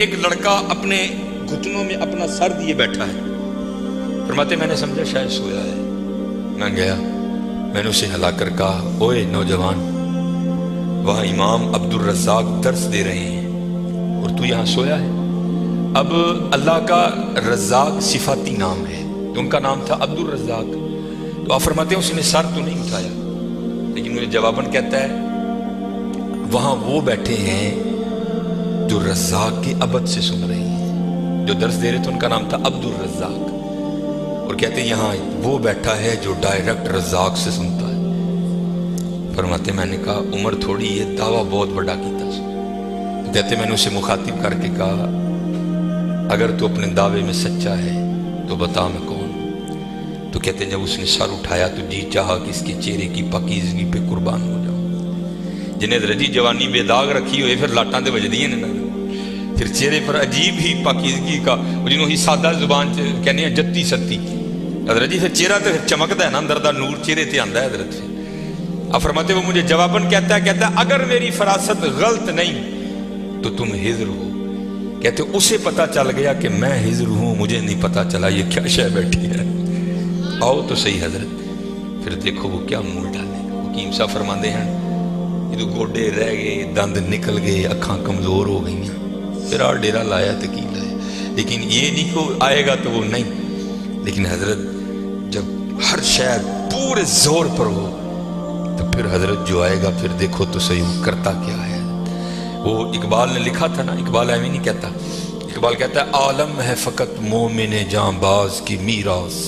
ایک لڑکا اپنے گھٹنوں میں اپنا سر دیے بیٹھا ہے، فرماتے میں نے سمجھا شاید سویا ہے۔ میں گیا، میں نے اسے ہلا کر کہا، اوئے نوجوان، وہاں امام عبد الرزاق درس دے رہے ہیں اور تو یہاں سویا ہے۔ اب اللہ کا رزاق صفاتی نام ہے، تو ان کا نام تھا عبد الرزاق، تو آپ فرماتے ہیں اس نے سر تو نہیں اٹھایا، لیکن مجھے جواباً کہتا ہے وہاں وہ بیٹھے ہیں جو رزاق کے ابد سے سن رہے ہیں، جو درس دے رہے تھے ان کا نام تھا عبد الرزاق، اور کہتے ہیں یہاں وہ بیٹھا ہے جو ڈائریکٹ رزاق سے سنتا ہے۔ فرماتے میں نے کہا عمر تھوڑی یہ دعویٰ بہت بڑا کیتا، تو کہتے میں نے اسے مخاطب کر کے کہا اگر تو اپنے دعوے میں سچا ہے تو بتا میں کون ہوں۔ تو کہتے جب اس نے سر اٹھایا تو جی چاہا کہ اس کے چہرے کی پاکیزگی پہ قربان ہو جاؤں۔ جنہیں درجی جوانی بے داغ رکھی ہوئے پھر لاٹاں دے وجدی ہیں نا، پھر چہرے پر عجیب ہی پاکیزگی کا، جنہوں ہی سادہ زبان کہنے ہیں جتی ستی حضرت جی، پھر چہرہ تو چمکتا ہے نا، اندر دا نور چہرے تے آندا ہے حضرت سے۔ اب فرماتے وہ مجھے جواباً کہتا ہے اگر میری فراست غلط نہیں تو تم حضر ہو۔ کہتے اسے پتا چل گیا کہ میں حضر ہوں، مجھے نہیں پتا چلا یہ کیا شے بیٹھی ہے۔ آؤ تو صحیح حضرت، پھر دیکھو وہ کیا منہ ڈالے گا۔ حکیم صاحب فرماندے ہیں یہ گوڈے رہ گئے، دند نکل گئے، اکھاں کمزور ہو گئی ہیں، پھر آ ڈیرا لایا تو کی لایا، لیکن یہ نہیں کہ آئے گا تو وہ نہیں۔ لیکن حضرت جب ہر شاید پورے زور پر ہو تو پھر حضرت جو آئے گا پھر دیکھو تو صحیح وہ کرتا کیا ہے۔ وہ اقبال نے لکھا تھا نا، اقبال ایویں نہیں کہتا، اقبال کہتا ہے عالم ہے فقط مومن جاں باز کی میراث،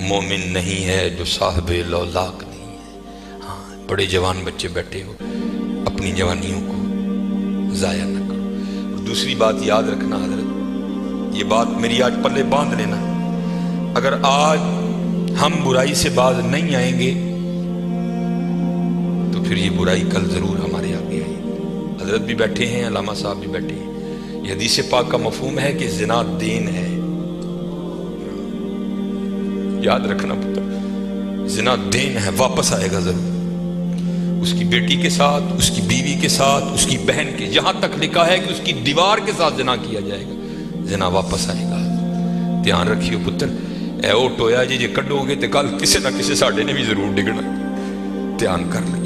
مومن نہیں ہے جو صاحب لولاک نہیں ہے۔ ہاں بڑے جوان بچے بیٹھے ہو، اپنی جوانیوں کو ضائع نہ کرو۔ اور دوسری بات یاد رکھنا حضرت، یہ بات میری آج پلے باندھ لینا، اگر آج ہم برائی سے باز نہیں آئیں گے تو پھر یہ برائی کل ضرور ہمارے آگے آئے گی۔ حضرت بھی بیٹھے ہیں، علامہ صاحب بھی بیٹھے ہیں، یہ حدیث پاک کا مفہوم ہے کہ زنا دین ہے، یاد رکھنا پتر، زنا دین ہے، واپس آئے گا ضرور، اس کی بیٹی کے ساتھ، اس کی بیوی کے ساتھ، اس کی بہن کے، یہاں تک لکھا ہے کہ اس کی دیوار کے ساتھ زنا کیا جائے گا، زنا واپس آئے گا۔ دھیان رکھیو پتر، اے او ٹویا جی کڈو گے تو کل کسی نہ کسی ساڈے نے بھی ضرور ڈگنا، دھیان کر لیں۔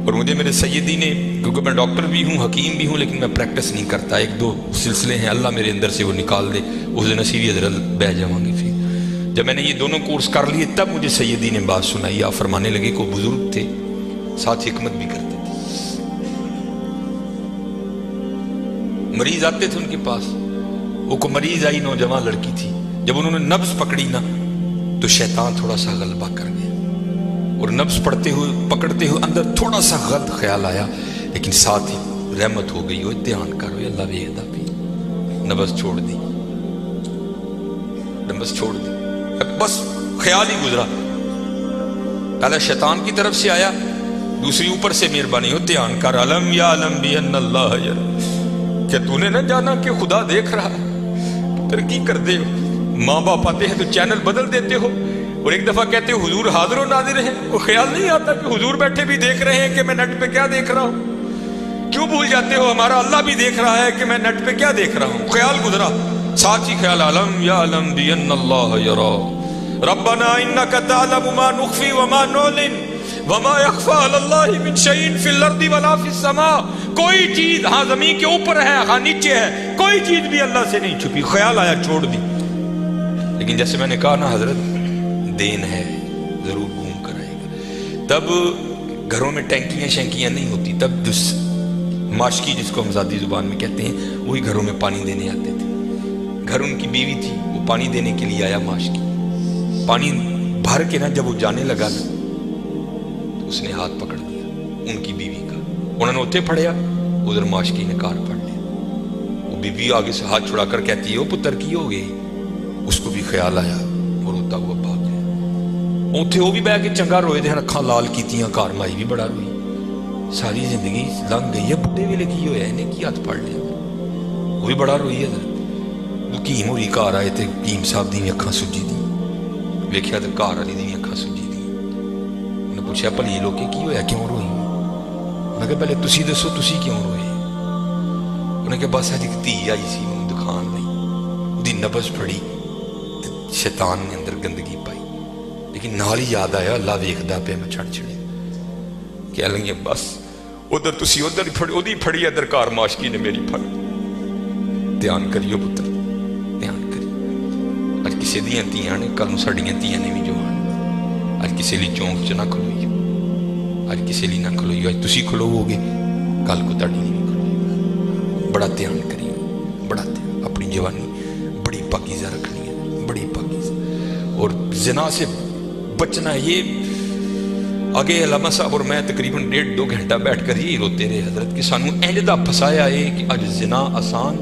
اور مجھے میرے سیدی نے، کیونکہ میں ڈاکٹر بھی ہوں، حکیم بھی ہوں، لیکن میں پریکٹس نہیں کرتا، ایک دو سلسلے ہیں اللہ میرے اندر سے وہ نکال دے، اس دن اسی بھی حضرت بہ جاؤں گی۔ پھر جب میں نے یہ دونوں کورس کر لیے تب مجھے سیدی نے بات سنائی، آپ فرمانے لگے کو بزرگ تھے ساتھ حکمت بھی کرتے تھے، مریض آتے تھے ان کے پاس، وہ کو مریض آئی نوجوان لڑکی تھی، جب انہوں نے نبض پکڑی نا تو شیطان تھوڑا سا غلبہ کر گیا، اور نبض پکڑتے ہوئے اندر تھوڑا سا غلط خیال آیا، لیکن ساتھ ہی رحمت ہو گئی، وہ دھیان کرو اللہ ویکھدا بھی، نبض چھوڑ دی، نبض چھوڑ دی، بس خیال ہی گزرا، پہلا شیطان کی طرف سے آیا، دوسری اوپر سے مہربانی ہو دھیان کر، علم یا علم بھی ان اللہ یرا، کہ تو نے نہ جانا کہ خدا دیکھ رہا ہے، پھر کی کر دے ہو، ماں باپ آتے ہیں تو چینل بدل دیتے ہو، اور ایک دفعہ کہتے ہو حضور حاضر و ناظر ہیں، وہ خیال نہیں آتا کہ حضور بیٹھے بھی دیکھ رہے ہیں کہ میں نیٹ پہ کیا دیکھ رہا ہوں، کیوں بھول جاتے ہو ہمارا اللہ بھی دیکھ رہا ہے کہ میں نیٹ پہ کیا دیکھ رہا ہوں، خیال گزرا، ساتھ ہی خیال علم یا علم بھی ان اللہ یرا، ربنا انک تعلم ما نخفی وما نعلن وما یخفی علی اللہ من شیء فی الارض ولا فی السماء، کوئی چیز ہاں زمین کے اوپر ہے ہاں نیچے ہے، کوئی چیز بھی اللہ سے نہیں چھپی، خیال آیا چھوڑ دی۔ لیکن جیسے میں نے کہا نا حضرت دین ہے، ضرور گھوم کر آئے گا۔ تب گھروں میں ٹینکیاں شینکیاں نہیں ہوتی، تب جس ماشکی جس کو ہم ذاتی زبان میں کہتے ہیں وہی گھروں میں پانی دینے آتے تھے، گھر ان کی بیوی تھی، وہ پانی دینے کے لیے آیا، ماشکی پانی بھر کے نا جب وہ جانے لگا نا تو اس نے ہاتھ پکڑ دیا ان کی بیوی کا، انہوں نے اتنے پھڑیا، ادھر ماشکی نے کار پھڑ لیا، وہ بیوی آگے سے ہاتھ چھڑا کر کہتی ہے وہ پتر کی ہو گئی، اس کو بھی خیال آیا اور روتا ہوا بھاگ گیا، اتنے وہ بھی بہ کے چنگا روئے دے، اکھاں لال کیتیاں، گھر مائی بھی بڑا روئی، ساری زندگی لنگ گئی ہے، بڈھے ویلے کی ہویا انہیں کی ہاتھ پھڑ لیا، وہ بھی بڑا روئی ہے۔ حکیم ہوری گھر آئے تے حکیم صاحب دی اکھاں سجی دی، ویکھیا تے گھر والی دی اکھاں سجی دی، انہیں پوچھا بھلی لوکے کی ہویا کیوں روئی، میں کہا پہلے تسی دسو تسی کیوں روئے، انہیں کہ بس ایک دھی آئی سی انہوں دکھان نہیں، دی نبض پھڑی، شیطان نے اندر گندگی پائی، لیکن نال ہی یاد آیا اللہ ویکھدا پیا میں چھڑ چھڑے کہہ لگے بس ادھر تسی ادھر ادھی پھڑی ادھر کار معاشقی نے میری پھڑ۔ دھیان کریو پتر، دھیان کریو۔ اج کسی دیاں تیاں نے، کل ساڈیاں تیاں نے بھی جو آن، اج کسی لی چونک چ نہ کھلوئیو، اج کسی لی نہ کھلوئیو، اج تسی کھلوو گے کل کو تاڈی نہیں بھی کھلوئیو۔ بڑا دھیان کریو، بڑا دھیان، اپنی جوانی بڑی پاکیزہ رکھنی ہے، بڑی پاکیزہ، اور زنا سے بچنا ہے۔ یہ آگے علامہ صاحب اور میں تقریباً 1.5-2 گھنٹہ بیٹھ کر یہی روتے رہے حضرت کہ سانو اینجدہ پھسایا ہے کہ اج زنا آسان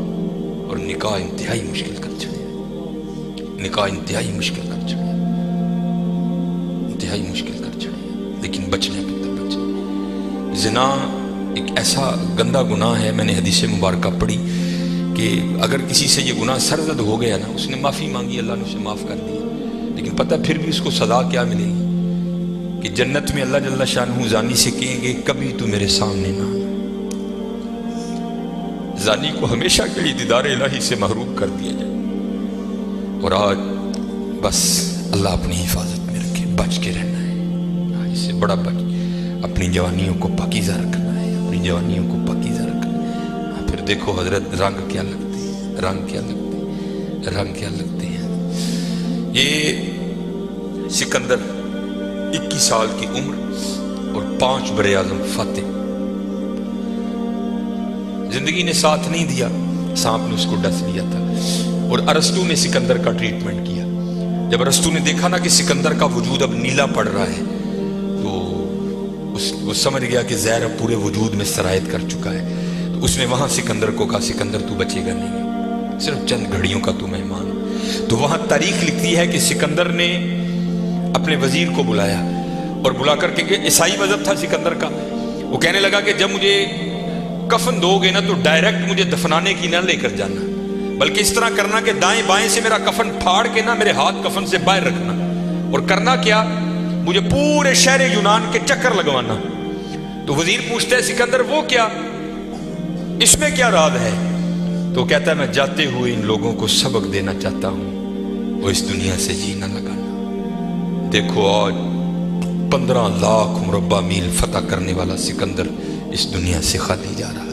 اور نکاح انتہائی مشکل کر چھڑے، نکاح انتہائی مشکل کر چھڑے، انتہائی مشکل کر چھڑے، لیکن بچنے پتہ بچنے۔ زنا ایک ایسا گندا گناہ ہے، میں نے حدیث مبارکہ پڑھی کہ اگر کسی سے یہ گناہ سرزد ہو گیا نا، اس نے معافی مانگی اللہ نے اسے معاف کر دیا، لیکن پتہ پھر بھی اس کو سزا کیا ملے گی کہ جنت میں اللہ جل شانہ زانی سے کہیں گے کبھی تو میرے سامنے نہ آنا۔ زانی کو ہمیشہ کے لیے دیدار الہی سے محروم کر دیا جائے۔ اور آج بس اللہ اپنی حفاظت میں رکھے، بچ کے رہنا ہے، اس سے بڑا بچ، اپنی جوانیوں کو پاکیزہ رکھنا ہے، اپنی جوانیوں کو پاکیزہ رکھنا ہے۔ پھر دیکھو حضرت رنگ کیا لگتے ہیں، رنگ کیا لگتے ہیں، رنگ کیا لگتے ہیں۔ یہ سکندر 21 سال کی عمر اور 5 براعظم فاتح، زندگی نے ساتھ نہیں دیا، سانپ نے اس کو ڈس لیا تھا، اور ارسطو نے سکندر کا ٹریٹمنٹ کیا۔ جب ارسطو نے دیکھا نا کہ سکندر کا وجود اب نیلا پڑ رہا ہے، تو وہ سمجھ گیا کہ زہر اب پورے وجود میں سرایت کر چکا ہے، تو اس نے وہاں سکندر کو کہا سکندر تو بچے گا نہیں، صرف چند گھڑیوں کا تو مہمان۔ تو وہاں تاریخ لکھتی ہے کہ سکندر نے اپنے وزیر کو بلایا اور بلا کر کے، کہ عیسائی مذہب تھا سکندر کا، وہ کہنے لگا کہ جب مجھے کفن دو گے نا تو ڈائریکٹ مجھے دفنانے کی نہ لے کر جانا، بلکہ اس طرح کرنا کہ دائیں بائیں سے میرا کفن پھاڑ کے نا میرے ہاتھ کفن سے باہر رکھنا، اور کرنا کیا، مجھے پورے شہر یونان کے چکر لگوانا۔ تو وزیر پوچھتا ہے سکندر وہ کیا، اس میں کیا راز ہے؟ تو کہتا ہے میں جاتے ہوئے ان لوگوں کو سبق دینا چاہتا ہوں، وہ اس دنیا سے جی نہ لگانا۔ دیکھو آج 15 لاکھ مربع میل فتح کرنے والا سکندر اس دنیا سے خالی جا رہا ہے۔